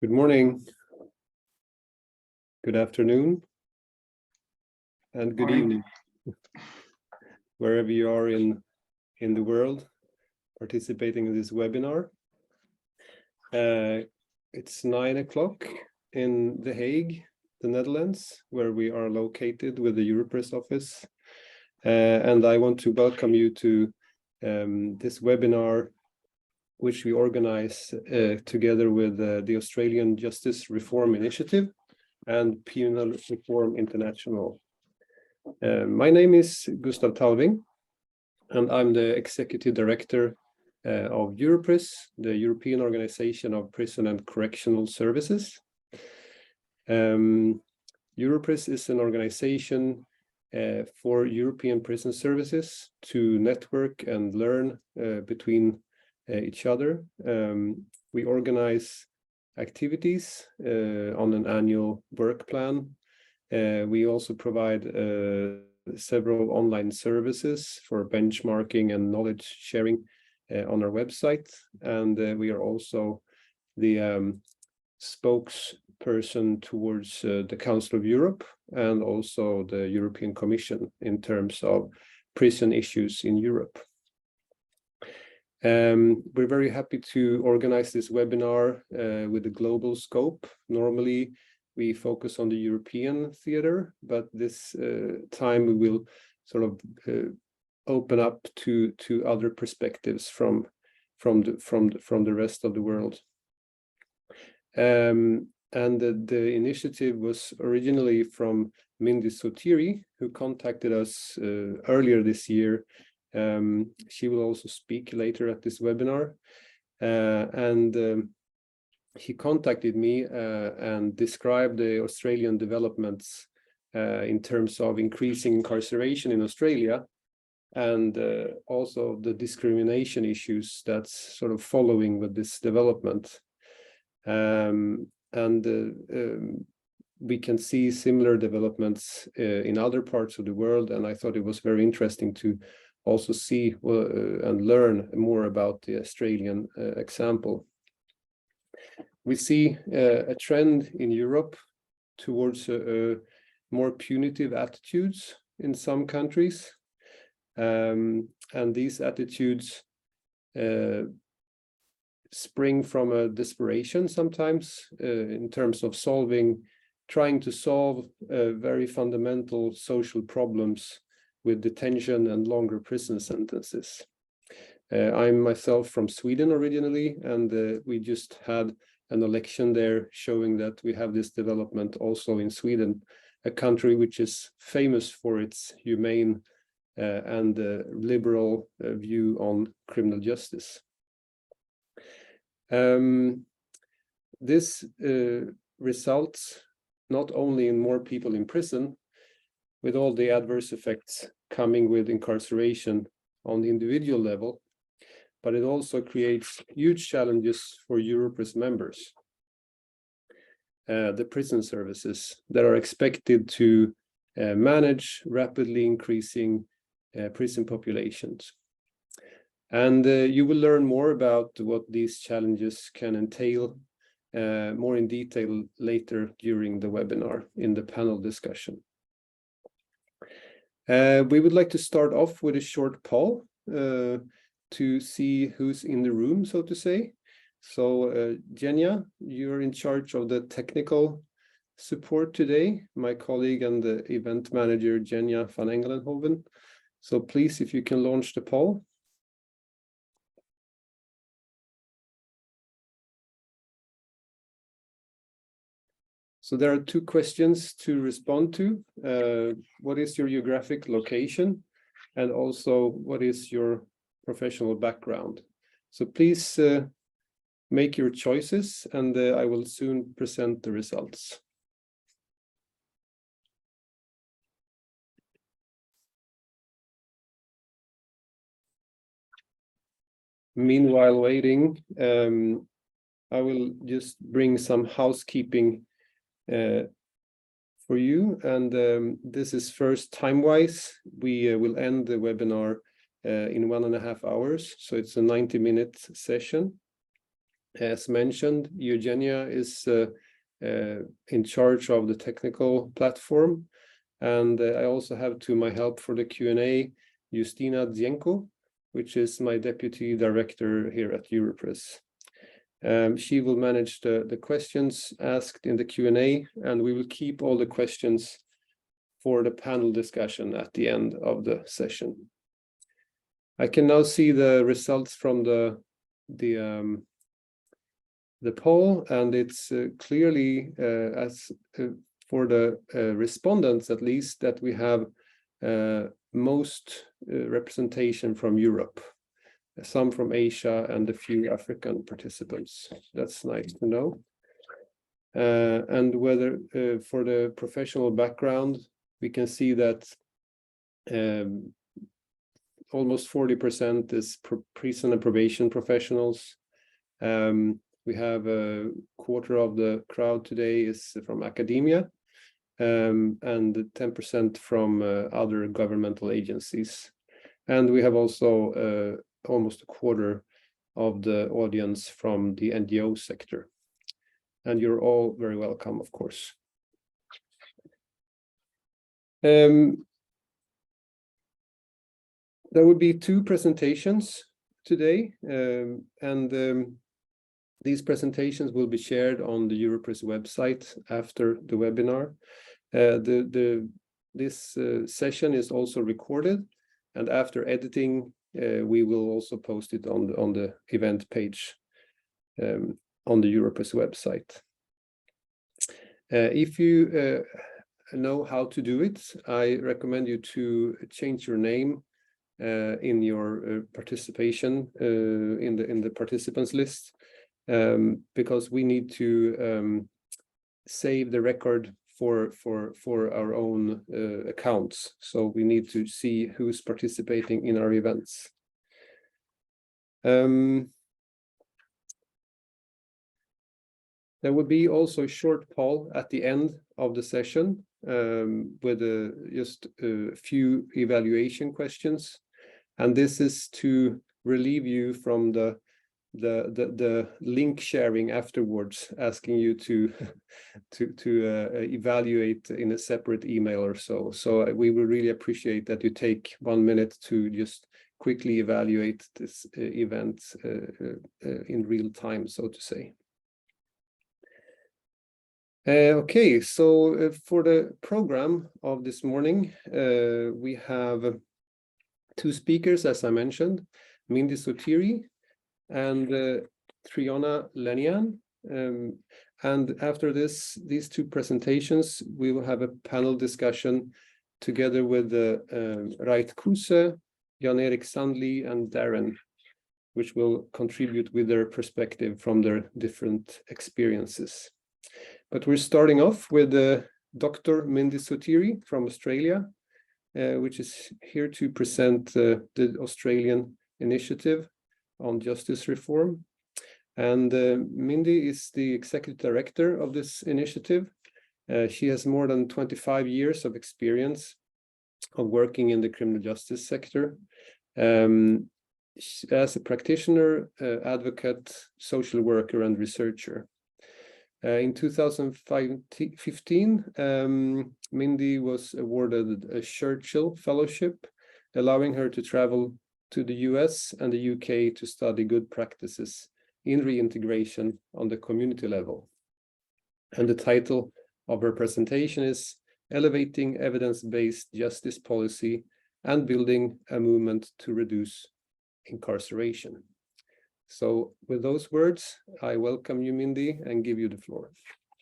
Good morning, good afternoon, and good evening, wherever you are in the world participating in this webinar. It's 9 o'clock in The Hague, the Netherlands, where we are located with the Europress office. And I want to welcome you to this webinar, which we organize together with the Australian Justice Reform Initiative and Penal Reform International. My name is Gustav Talving, and I'm the Executive Director of Europress, the European Organization of Prison and Correctional Services. Europress is an organization for European prison services to network and learn between each other. We organize activities on an annual work plan. We also provide several online services for benchmarking and knowledge sharing on our website. And we are also the spokesperson towards the Council of Europe and also the European Commission in terms of prison issues in Europe. We're very happy to organize this webinar with a global scope. Normally, we focus on the European theater, but this time we will sort of open up to other perspectives from the rest of the world. And the initiative was originally from Mindy Sotiri, who contacted us earlier this year. She will also speak later at this webinar. He contacted me and described the Australian developments in terms of increasing incarceration in Australia and also the discrimination issues that's sort of following with this development. We can see similar developments in other parts of the world, and I thought it was very interesting to also see and learn more about the Australian example. We see a trend in Europe towards more punitive attitudes in some countries. And these attitudes spring from a desperation sometimes in terms of trying to solve very fundamental social problems with detention and longer prison sentences. I'm myself from Sweden originally, and we just had an election there showing that we have this development also in Sweden, a country which is famous for its humane and liberal view on criminal justice. This results not only in more people in prison, with all the adverse effects coming with incarceration on the individual level, but it also creates huge challenges for Europress members, the prison services that are expected to manage rapidly increasing prison populations. And you will learn more about what these challenges can entail more in detail later during the webinar in the panel discussion. We would like to start off with a short poll to see who's in the room, so to say. So, Jenja, you're in charge of the technical support today, my colleague and the event manager, Jenja van Engelenhoven. So please, if you can launch the poll. So there are two questions to respond to. What is your geographic location? And also, what is your professional background? So please make your choices, and I will soon present the results. Meanwhile, waiting, I will just bring some housekeeping for you. And this is first time-wise. We will end the webinar in 1.5 hours. So it's a 90-minute session. As mentioned, Eugenia is in charge of the technical platform. And I also have to my help for the Q&A, Justina Dzienko, which is my deputy director here at Europress. She will manage the questions asked in the Q&A, and we will keep all the questions for the panel discussion at the end of the session. I can now see the results from the poll, and it's clearly for the respondents at least that we have most representation from Europe, some from Asia, and a few African participants. That's nice to know. And whether for the professional background, we can see that almost 40% is prison and probation professionals. We have a quarter of the crowd today is from academia, and 10% from other governmental agencies. And we have also almost a quarter of the audience from the NGO sector. And you're all very welcome, of course. There will be 2 presentations today, and these presentations will be shared on the Europress website after the webinar. This session is also recorded, and after editing, we will also post it on the event page on the Europress website. If you know how to do it, I recommend you to change your name in your participation in the participants list, because we need to save the record for our own accounts. So we need to see who's participating in our events. There will be also a short poll at the end of the session with just a few evaluation questions, and this is to relieve you from the link sharing afterwards, asking you to evaluate in a separate email or so. So we will really appreciate that you take 1 minute to just quickly evaluate this event in real time, so to say. Okay, so for the program of this morning, we have 2 speakers, as I mentioned, Mindy Sotiri and Triona Lenihan. And after these 2 presentations, we will have a panel discussion together with Rait Kuse, Jan-Erik Sandli, and Darren, which will contribute with their perspective from their different experiences. But we're starting off with Dr. Mindy Sotiri from Australia, which is here to present the Australian initiative on justice reform. And Mindy is the executive director of this initiative. She has more than 25 years of experience of working in the criminal justice sector. As a practitioner, advocate, social worker, and researcher. In 2015, Mindy was awarded a Churchill Fellowship, allowing her to travel to the US and the UK to study good practices in reintegration on the community level. And the title of her presentation is Elevating Evidence-Based Justice Policy and Building a Movement to Reduce Incarceration. So with those words, I welcome you, Mindy, and give you the floor.